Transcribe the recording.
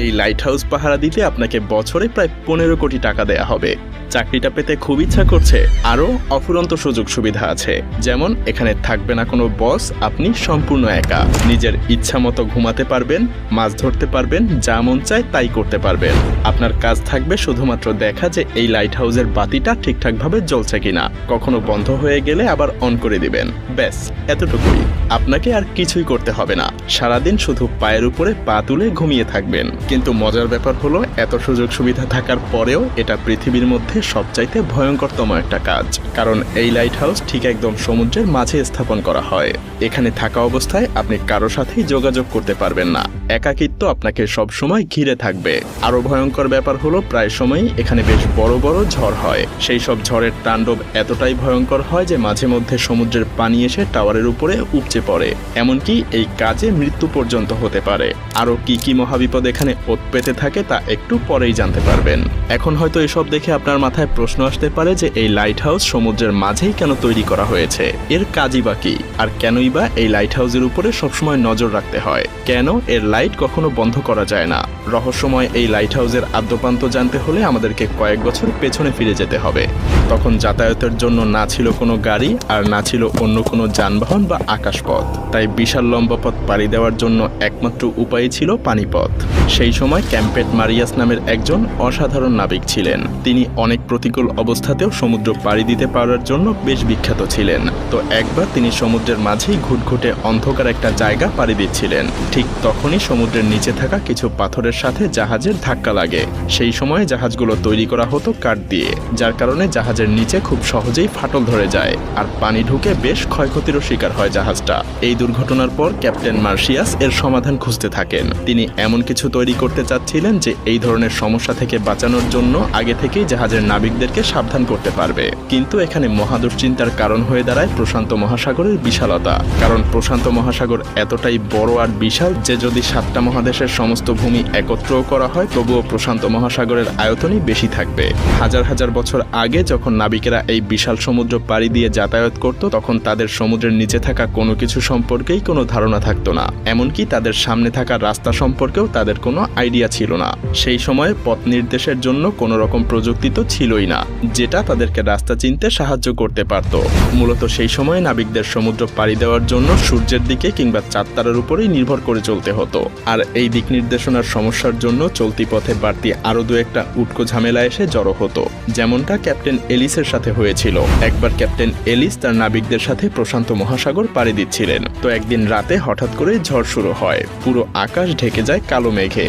এই light house পাহারা দিতে আপনাকে বছরে প্রায় 15 কোটি টাকা দেয়া হবে। চাকরিটা পেতে খুব ইচ্ছা করছে? আরও অফুরন্ত সুযোগ সুবিধা আছে। যেমন এখানে থাকবে না কোনো বস, আপনি সম্পূর্ণ একা। নিজের ইচ্ছা মতো ঘুমাতে পারবেন, মাছ ধরতে পারবেন, যা মন চায় তাই করতে পারবেন। আপনার কাজ থাকবে শুধুমাত্র দেখা যে এই লাইট হাউসের বাতিটা ঠিকঠাকভাবে জ্বলছে কিনা, কখনো বন্ধ হয়ে গেলে আবার অন করে দিবেন। ব্যাস, এতটুকুই। আপনাকে আর কিছুই করতে হবে না। সারাদিন শুধু পায়ের উপরে পা তুলে ঘুমিয়ে থাকবেন। কিন্তু মজার ব্যাপার হলো, এত সুযোগ সুবিধা থাকার পরেও এটা পৃথিবীর মধ্যে সবচাইতে ভয়ঙ্করতম একটা কাজ। কারণ এই লাইট হাউস ঠিক একদম সমুদ্রের মাঝে স্থাপন করা হয়। এখানে থাকা অবস্থায় আপনি কারো সাথেই যোগাযোগ করতে পারবেন না। একাকিত্ব আপনাকে সবসময় ঘিরে থাকবে। আরো ভয়ঙ্কর ব্যাপার হলো, প্রায় সময়ই এখানে বেশ বড় বড় ঝড় হয়। সেই সব ঝড়ের তাণ্ডব এতটাই ভয়ঙ্কর হয় যে মাঝে মধ্যে সমুদ্রের পানি এসে টাওয়ারের উপরে উপচে পড়ে। এমনকি এই কাজে মৃত্যু পর্যন্ত হতে পারে। আরো কি কি মহাবিপদ এখানে ওত পেতে থাকে তা একটু পরেই জানতে পারবেন। এখন হয়তো এসব দেখে আপনার মাথায় প্রশ্ন আসতে পারে যে এই লাইট হাউস সমুদ্রের মাঝেই কেন তৈরি করা হয়েছে, এর কাজই বা কি, আর কেনই বা এই লাইট হাউসের উপরে সবসময় নজর রাখতে হয়, কেন এর লাইট কখনো বন্ধ করা যায় না। রহস্যময় এই লাইট হাউসের আদ্যপান্ত জানতে হলে আমাদেরকে কয়েক বছর পেছনে ফিরে যেতে হবে। তখন যাতায়াতের জন্য না ছিল কোনো গাড়ি, আর না ছিল অন্য কোনো যানবাহন বা আকাশপথ। তাই বিশাল লম্বা পথ পাড়ি দেওয়ার জন্য একমাত্র উপায় ছিল পানিপথ। সেই সময় ক্যাম্পেট মারিয়াস নামের একজন অসাধারণ নাবিক ছিলেন। তিনি অনেক প্রতিকূল অবস্থাতেও সমুদ্র পাড়ি দিতে পারার জন্য বেশ বিখ্যাত ছিলেন। তো একবার তিনি সমুদ্রের মাঝেই ঘুটঘুটে অন্ধকার একটা জায়গা পাড়ি দিচ্ছিলেন। ঠিক তখনই সমুদ্রের নিচে থাকা কিছু পাথরের সাথে জাহাজের ধাক্কা লাগে। সেই সময় জাহাজগুলো তৈরি করা হতো কাঠ দিয়ে, যার কারণে জাহাজের নিচে খুব সহজেই ফাটল ধরে যায়, আর পানি ঢুকে বেশ ক্ষয়ক্ষতিরও শিকার হয় জাহাজটা। এই দুর্ঘটনার পর ক্যাপ্টেন মার্শিয়াস এর সমাধান খুঁজতে থাকেন। তিনি এমন কিছু তৈরি করতে চাচ্ছিলেন যে এই ধরনের সমস্যা থেকে বাঁচানোর জন্য আগে থেকেই জাহাজের নাবিকদেরকে সাবধান করতে পারবে। কিন্তু এখানে মহা দুশ্চিন্তার কারণ হয়ে দাঁড়ায় প্রশান্ত মহাসাগরের বিশালতা। কারণ প্রশান্ত মহাসাগর এতটাই বড় আর বিশাল যে যদি 7টা মহাদেশের সমস্ত ভূমি একত্রও করা হয় তবুও প্রশান্ত মহাসাগরের আয়তনই বেশি থাকবে। হাজার হাজার বছর আগে যখন নাবিকেরা এই বিশাল সমুদ্র পাড়ি দিয়ে যাতায়াত করত, তখন তাদের সমুদ্রের নিচে থাকা কোনো কিছু সম্পর্কেই কোনো ধারণা থাকতো না। এমনকি তাদের সামনে থাকা রাস্তা সম্পর্কেও তাদের কোনো আইডিয়া ছিল না। সেই সময়ে পথ নির্দেশের জন্য কোনো রকম প্রযুক্তি তো ছিলই না, যেটা তাদেরকে রাস্তা চিনতে সাহায্য করতে পারত। মূলত সেই সময় নাবিকদের সমুদ্র পাড়ি দেওয়ার জন্য সূর্যের দিকে কিংবা চাঁদ তারার উপরেই নির্ভর করে চলতে হতো। আর এই দিক নির্দেশনার সমস্যার জন্য চলতি পথে বাড়তি আরো দু একটা উটকো ঝামেলা এসে জড়ো হতো, যেমনটা ক্যাপ্টেন এলিসের সাথে হয়েছিল। একবার ক্যাপ্টেন এলিস তার নাবিকদের সাথে প্রশান্ত মহাসাগর পাড়ি দিচ্ছিলেন। তো একদিন রাতে হঠাৎ করে ঝড় শুরু হয়। পুরো আকাশ ঢেকে যায় কালো মেঘে।